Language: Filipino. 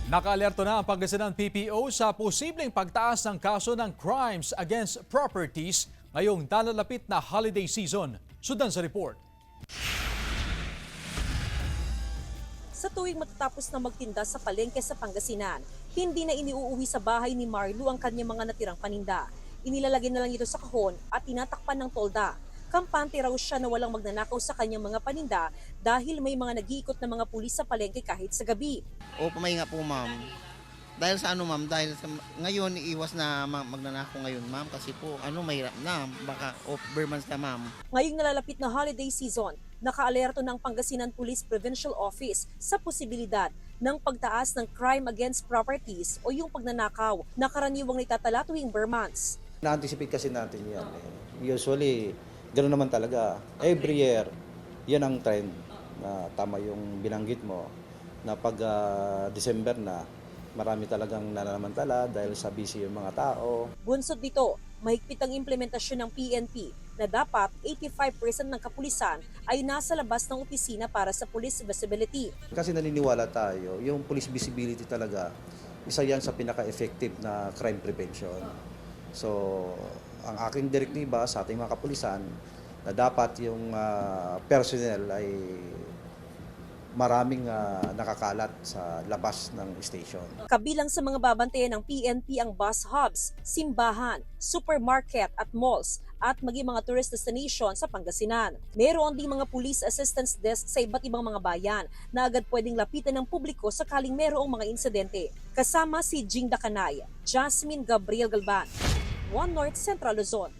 Nakaalerto na ang Pangasinan PPO sa posibleng pagtaas ng kaso ng crimes against properties ngayong nalalapit na holiday season. Sundan sa report. Sa tuwing matatapos na magtinda sa palengke sa Pangasinan, hindi na iniuuwi sa bahay ni Marlu ang kanyang mga natirang paninda. Inilalagay na lang ito sa kahon at tinatakpan ng tolda. Kampante raw siya na walang magnanakaw sa kanyang mga paninda dahil may mga nag-iikot na mga pulis sa palengke kahit sa gabi. Opo, may nga po, ma'am. Dahil sa ano, ma'am, dahil sa, ngayon, iwas na magnanakaw ngayon, ma'am, kasi po, mahirap na, baka overmonths na, ma'am. Ngayong nalalapit na holiday season, nakaalerto ng Pangasinan Police Provincial Office sa posibilidad ng pagtaas ng crime against properties o yung pagnanakaw na karaniwang itatala tuwing bare months. Na-anticipate kasi natin yan. Usually, gano'n naman talaga. Every year, yan ang trend. Na tama yung binanggit mo na pag December na, marami talagang nananamantala dahil sa busy yung mga tao. Bunsod dito, mahigpit ang implementasyon ng PNP na dapat 85% ng kapulisan ay nasa labas ng opisina para sa police visibility. Kasi naniniwala tayo, yung police visibility talaga, isa yan sa pinaka-effective na crime prevention. So, ang aking direktiba sa ating mga kapulisan na dapat yung personnel ay maraming nakakalat sa labas ng station. Kabilang sa mga babantayan ng PNP ang bus hubs, simbahan, supermarket at malls at maging mga tourist destination sa Pangasinan. Meron ding mga police assistance desk sa iba't ibang mga bayan na agad pwedeng lapitan ng publiko sakaling merong mga insidente. Kasama si Jing Dakanay, Jasmine Gabriel Galban, One North Central Luzon.